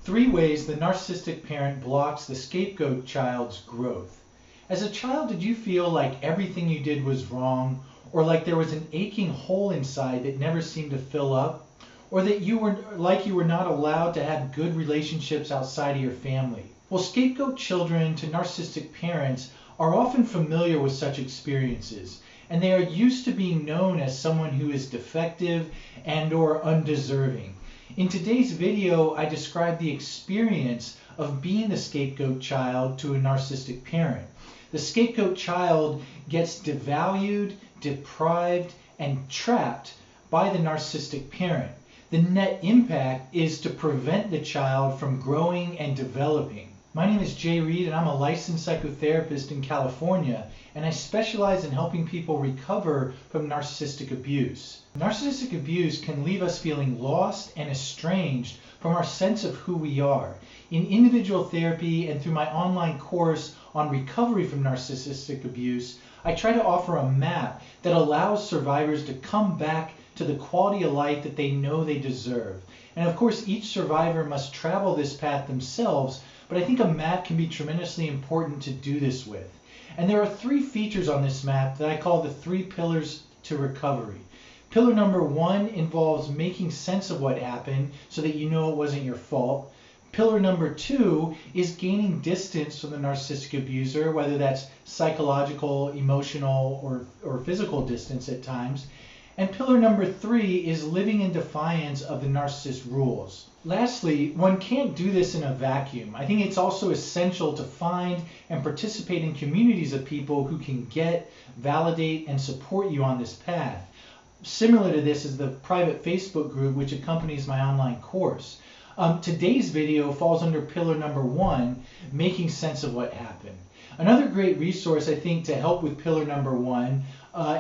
3 ways the narcissistic parent blocks the scapegoat child's growth. As a child, did you feel like everything you did was wrong, or like there was an aching hole inside that never seemed to fill up, or that you were not allowed to have good relationships outside of your family? Well, scapegoat children to narcissistic parents are often familiar with such experiences, and they are used to being known as someone who is defective and or undeserving. In today's video, I describe the experience of being the scapegoat child to a narcissistic parent. The scapegoat child gets devalued, deprived, and trapped by the narcissistic parent. The net impact is to prevent the child from growing and developing. My name is Jay Reed, and I'm a licensed psychotherapist in California, and I specialize in helping people recover from narcissistic abuse. Narcissistic abuse can leave us feeling lost and estranged from our sense of who we are. In individual therapy and through my online course on recovery from narcissistic abuse, I try to offer a map that allows survivors to come back to the quality of life that they know they deserve. And of course, each survivor must travel this path themselves, but I think a map can be tremendously important to do this with. And there are 3 features on this map that I call the 3 pillars to recovery. Pillar number 1 involves making sense of what happened so that you know it wasn't your fault. Pillar number 2 is gaining distance from the narcissistic abuser, whether that's psychological, emotional, or physical distance at times. And pillar number 3 is living in defiance of the narcissist rules. Lastly, one can't do this in a vacuum. I think it's also essential to find and participate in communities of people who can get, validate, and support you on this path. Similar to this is the private Facebook group which accompanies my online course. Today's video falls under pillar number 1, making sense of what happened. Another great resource, I think, to help with pillar number 1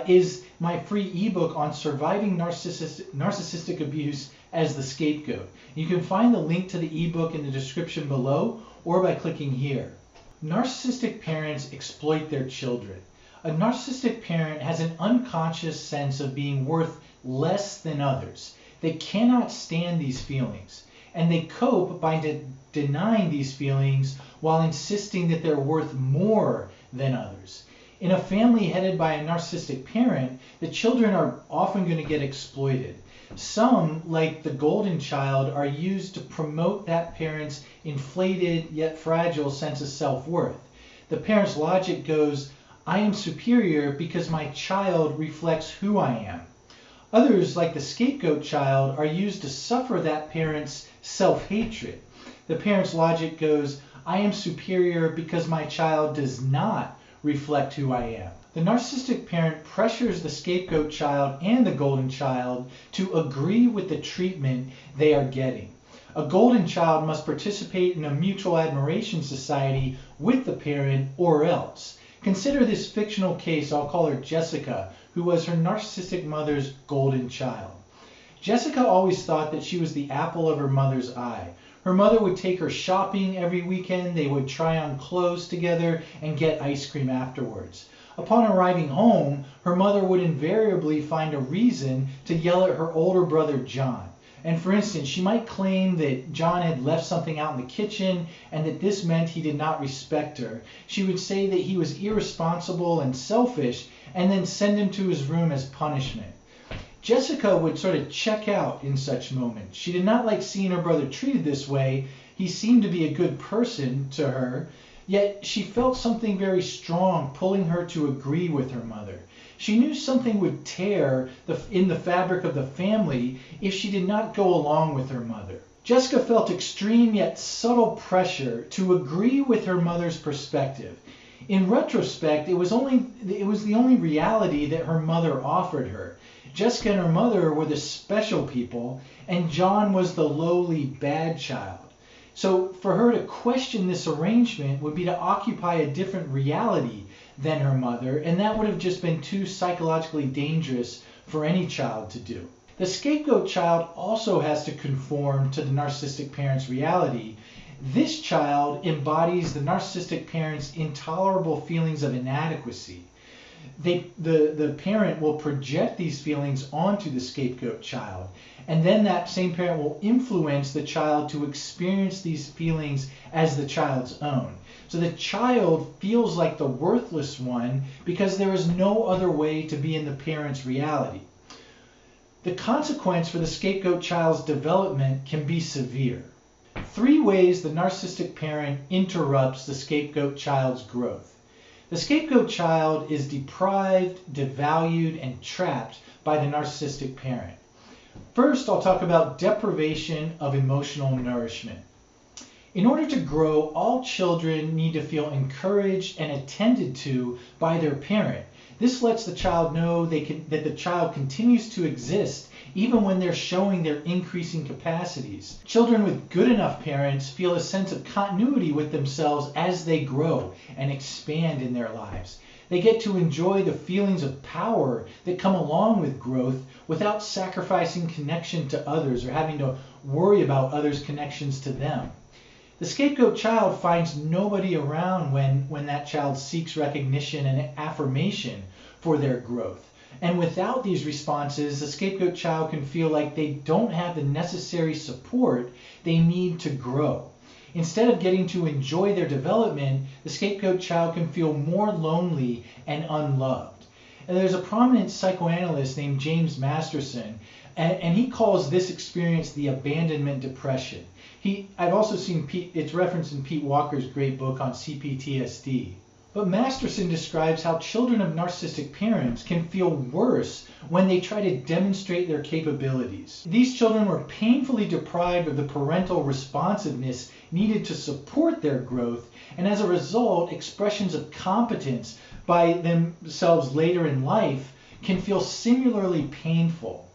is my free ebook on surviving narcissistic abuse as the scapegoat. You can find the link to the ebook in the description below or by clicking here. Narcissistic parents exploit their children. A narcissistic parent has an unconscious sense of being worth less than others. They cannot stand these feelings, and they cope by denying these feelings while insisting that they're worth more than others. In a family headed by a narcissistic parent, the children are often going to get exploited. Some, like the golden child, are used to promote that parent's inflated yet fragile sense of self-worth. The parent's logic goes, I am superior because my child reflects who I am. Others, like the scapegoat child, are used to suffer that parent's self-hatred. The parent's logic goes, I am superior because my child does not reflect who I am. The narcissistic parent pressures the scapegoat child and the golden child to agree with the treatment they are getting. A golden child must participate in a mutual admiration society with the parent or else. Consider this fictional case, I'll call her Jessica, who was her narcissistic mother's golden child. Jessica always thought that she was the apple of her mother's eye. Her mother would take her shopping every weekend, they would try on clothes together, and get ice cream afterwards. Upon arriving home, her mother would invariably find a reason to yell at her older brother John. And for instance, she might claim that John had left something out in the kitchen and that this meant he did not respect her. She would say that he was irresponsible and selfish and then send him to his room as punishment. Jessica would sort of check out in such moments. She did not like seeing her brother treated this way. He seemed to be a good person to her, yet she felt something very strong pulling her to agree with her mother. She knew something would tear in the fabric of the family if she did not go along with her mother. Jessica felt extreme yet subtle pressure to agree with her mother's perspective. In retrospect, it was the only reality that her mother offered her. Jessica and her mother were the special people, and John was the lowly bad child. So for her to question this arrangement would be to occupy a different reality than her mother, and that would have just been too psychologically dangerous for any child to do. The scapegoat child also has to conform to the narcissistic parent's reality. This child embodies the narcissistic parent's intolerable feelings of inadequacy. The parent will project these feelings onto the scapegoat child. And then that same parent will influence the child to experience these feelings as the child's own. So the child feels like the worthless one because there is no other way to be in the parent's reality. The consequence for the scapegoat child's development can be severe. 3 ways the narcissistic parent interrupts the scapegoat child's growth. The scapegoat child is deprived, devalued, and trapped by the narcissistic parent. First, I'll talk about deprivation of emotional nourishment. In order to grow, all children need to feel encouraged and attended to by their parent. This lets the child know that the child continues to exist even when they're showing their increasing capacities. Children with good enough parents feel a sense of continuity with themselves as they grow and expand in their lives. They get to enjoy the feelings of power that come along with growth without sacrificing connection to others or having to worry about others' connections to them. The scapegoat child finds nobody around when that child seeks recognition and affirmation for their growth. And without these responses, the scapegoat child can feel like they don't have the necessary support they need to grow. Instead of getting to enjoy their development, the scapegoat child can feel more lonely and unloved. And there's a prominent psychoanalyst named James Masterson, and he calls this experience the abandonment depression. I've also seen it's referenced in Pete Walker's great book on CPTSD. But Masterson describes how children of narcissistic parents can feel worse when they try to demonstrate their capabilities. These children were painfully deprived of the parental responsiveness needed to support their growth, and as a result, expressions of competence by themselves later in life can feel similarly painful.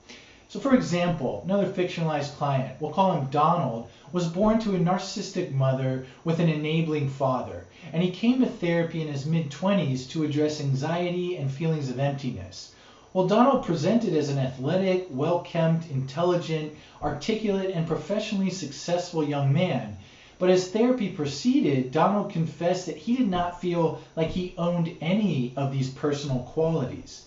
So for example, another fictionalized client, we'll call him Donald, was born to a narcissistic mother with an enabling father, and he came to therapy in his mid-20s to address anxiety and feelings of emptiness. Well, Donald presented as an athletic, well-kept, intelligent, articulate, and professionally successful young man. But as therapy proceeded, Donald confessed that he did not feel like he owned any of these personal qualities.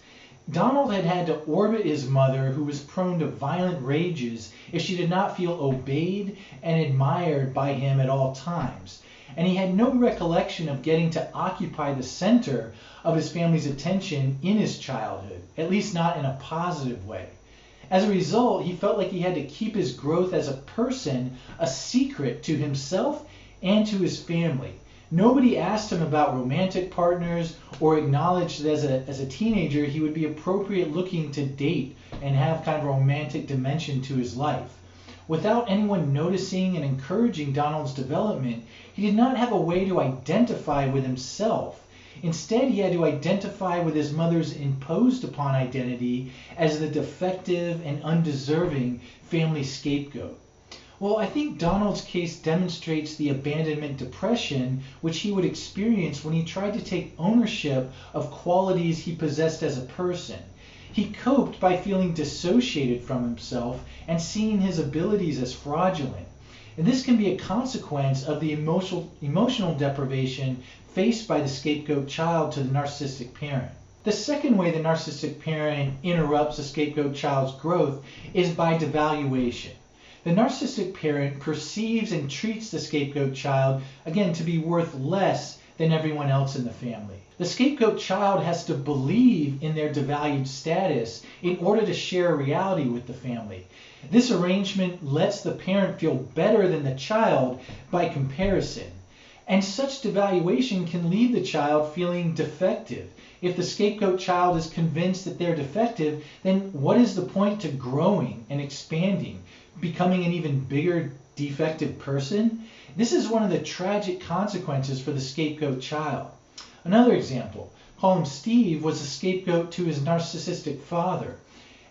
Donald had had to orbit his mother, who was prone to violent rages, if she did not feel obeyed and admired by him at all times. And he had no recollection of getting to occupy the center of his family's attention in his childhood, at least not in a positive way. As a result, he felt like he had to keep his growth as a person a secret to himself and to his family. Nobody asked him about romantic partners or acknowledged that as a teenager he would be appropriate looking to date and have kind of a romantic dimension to his life. Without anyone noticing and encouraging Donald's development, he did not have a way to identify with himself. Instead, he had to identify with his mother's imposed upon identity as the defective and undeserving family scapegoat. Well, I think Donald's case demonstrates the abandonment depression which he would experience when he tried to take ownership of qualities he possessed as a person. He coped by feeling dissociated from himself and seeing his abilities as fraudulent. And this can be a consequence of the emotional deprivation faced by the scapegoat child to the narcissistic parent. The second way the narcissistic parent interrupts the scapegoat child's growth is by devaluation. The narcissistic parent perceives and treats the scapegoat child, again, to be worth less than everyone else in the family. The scapegoat child has to believe in their devalued status in order to share a reality with the family. This arrangement lets the parent feel better than the child by comparison. And such devaluation can leave the child feeling defective. If the scapegoat child is convinced that they're defective, then what is the point to growing and expanding, becoming an even bigger defective person? This is one of the tragic consequences for the scapegoat child. Another example, call him Steve, was a scapegoat to his narcissistic father.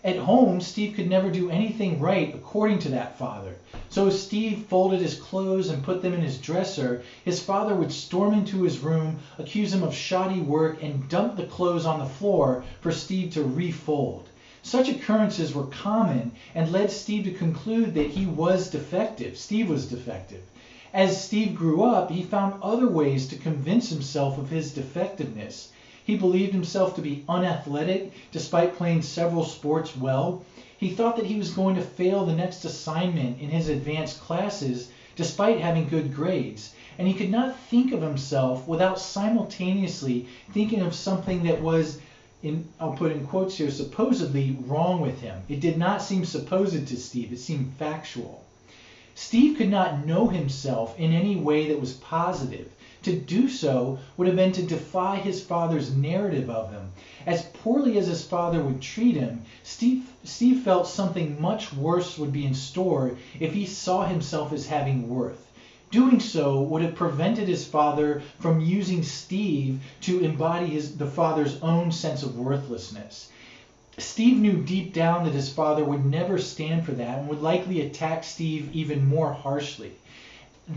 At home, Steve could never do anything right according to that father. So as Steve folded his clothes and put them in his dresser, his father would storm into his room, accuse him of shoddy work, and dump the clothes on the floor for Steve to refold. Such occurrences were common and led Steve to conclude that he was defective. Steve was defective. As Steve grew up, he found other ways to convince himself of his defectiveness. He believed himself to be unathletic despite playing several sports well. He thought that he was going to fail the next assignment in his advanced classes despite having good grades. And he could not think of himself without simultaneously thinking of something that was, I'll put in quotes here, supposedly wrong with him. It did not seem supposed to Steve, it seemed factual. Steve could not know himself in any way that was positive. To do so would have been to defy his father's narrative of him. As poorly as his father would treat him, Steve felt something much worse would be in store if he saw himself as having worth. Doing so would have prevented his father from using Steve to embody the father's own sense of worthlessness. Steve knew deep down that his father would never stand for that and would likely attack Steve even more harshly.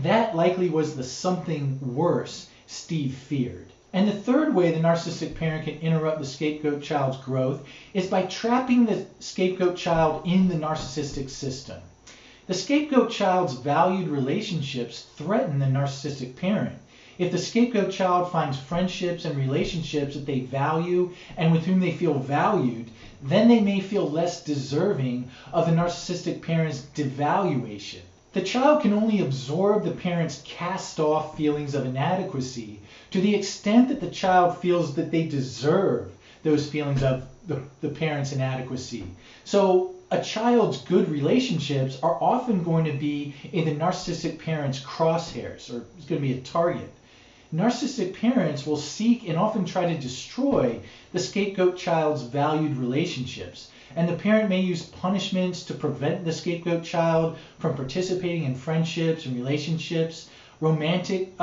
That likely was the something worse Steve feared. And the third way the narcissistic parent can interrupt the scapegoat child's growth is by trapping the scapegoat child in the narcissistic system. The scapegoat child's valued relationships threaten the narcissistic parent. If the scapegoat child finds friendships and relationships that they value and with whom they feel valued, then they may feel less deserving of the narcissistic parent's devaluation. The child can only absorb the parent's cast-off feelings of inadequacy to the extent that the child feels that they deserve those feelings of the parent's inadequacy. So a child's good relationships are often going to be in the narcissistic parent's crosshairs, or it's going to be a target. Narcissistic parents will seek and often try to destroy the scapegoat child's valued relationships. And the parent may use punishments to prevent the scapegoat child from participating in friendships and relationships. Romantic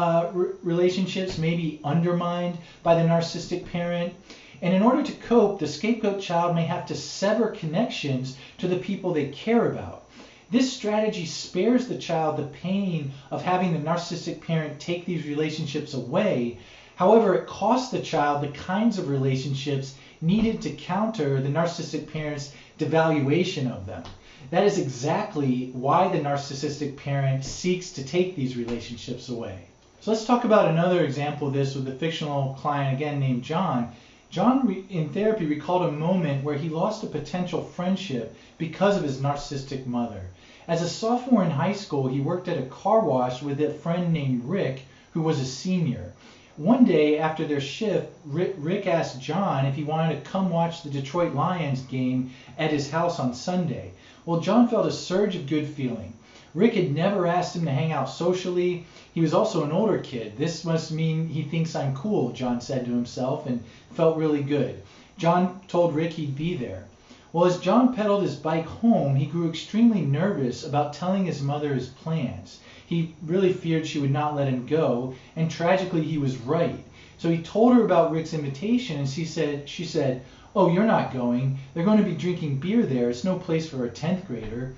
relationships may be undermined by the narcissistic parent. And in order to cope, the scapegoat child may have to sever connections to the people they care about. This strategy spares the child the pain of having the narcissistic parent take these relationships away. However, it costs the child the kinds of relationships needed to counter the narcissistic parent's devaluation of them. That is exactly why the narcissistic parent seeks to take these relationships away. So let's talk about another example of this with a fictional client, again named John. John, in therapy, recalled a moment where he lost a potential friendship because of his narcissistic mother. As a sophomore in high school, he worked at a car wash with a friend named Rick, who was a senior. One day after their shift, Rick asked John if he wanted to come watch the Detroit Lions game at his house on Sunday. Well, John felt a surge of good feeling. Rick had never asked him to hang out socially. He was also an older kid. This must mean he thinks I'm cool, John said to himself, and felt really good. John told Rick he'd be there. Well, as John pedaled his bike home, he grew extremely nervous about telling his mother his plans. He really feared she would not let him go, and tragically he was right. So he told her about Rick's invitation, and she said, "Oh, you're not going. They're going to be drinking beer there. It's no place for a 10th grader."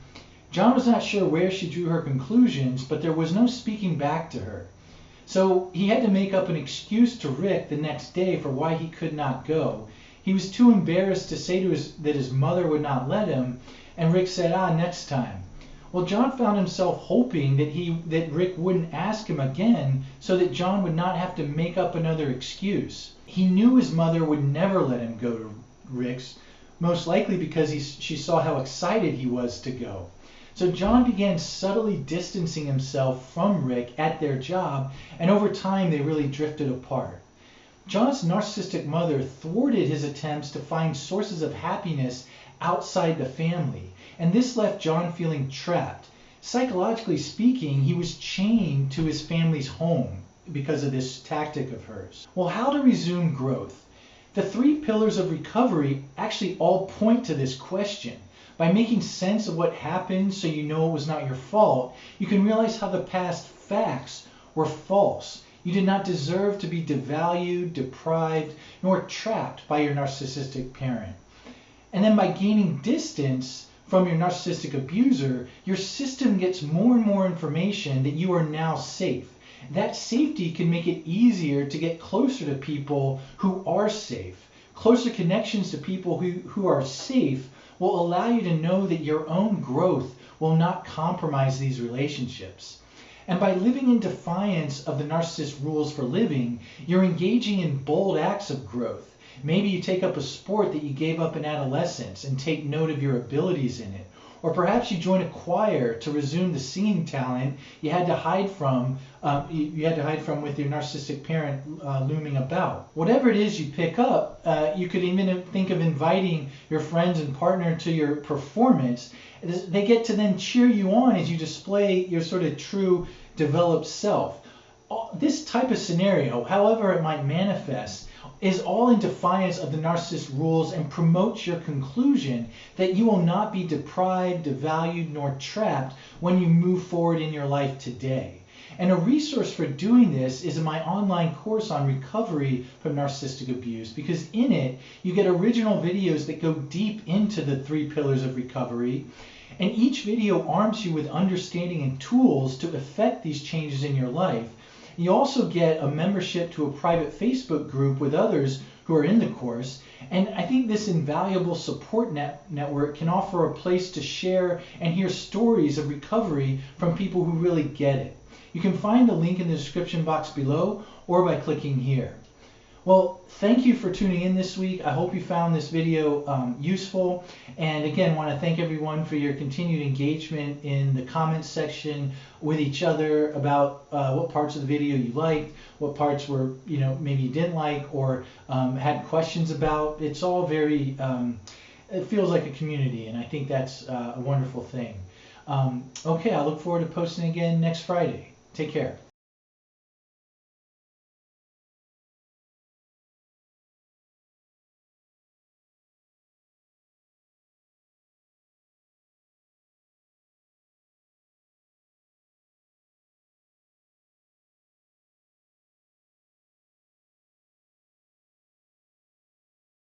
John was not sure where she drew her conclusions, but there was no speaking back to her. So he had to make up an excuse to Rick the next day for why he could not go. He was too embarrassed to say that his mother would not let him, and Rick said, next time. Well, John found himself hoping that Rick wouldn't ask him again so that John would not have to make up another excuse. He knew his mother would never let him go to Rick's, most likely because she saw how excited he was to go. So John began subtly distancing himself from Rick at their job, and over time they really drifted apart. John's narcissistic mother thwarted his attempts to find sources of happiness outside the family, and this left John feeling trapped. Psychologically speaking, he was chained to his family's home because of this tactic of hers. Well, how to resume growth? The 3 pillars of recovery actually all point to this question. By making sense of what happened so you know it was not your fault, you can realize how the past facts were false. You did not deserve to be devalued, deprived, nor trapped by your narcissistic parent. And then by gaining distance from your narcissistic abuser, your system gets more and more information that you are now safe. That safety can make it easier to get closer to people who are safe. Closer connections to people who are safe will allow you to know that your own growth will not compromise these relationships. And by living in defiance of the narcissist's rules for living, you're engaging in bold acts of growth. Maybe you take up a sport that you gave up in adolescence and take note of your abilities in it. Or perhaps you join a choir to resume the singing talent you had to hide from. With your narcissistic parent looming about. Whatever it is you pick up, you could even think of inviting your friends and partner to your performance. They get to then cheer you on as you display your sort of true developed self. This type of scenario, however it might manifest, is all in defiance of the narcissist's rules and promotes your conclusion that you will not be deprived, devalued, nor trapped when you move forward in your life today. And a resource for doing this is in my online course on recovery from narcissistic abuse, because in it you get original videos that go deep into the 3 pillars of recovery. And each video arms you with understanding and tools to effect these changes in your life. You also get a membership to a private Facebook group with others who are in the course. And I think this invaluable support network can offer a place to share and hear stories of recovery from people who really get it. You can find the link in the description box below or by clicking here. Well, thank you for tuning in this week. I hope you found this video useful. And again, want to thank everyone for your continued engagement in the comments section with each other about what parts of the video you liked, what parts were, maybe you didn't like or had questions about. It's all very, it feels like a community, and I think that's a wonderful thing. Okay, I look forward to posting again next Friday. Take care.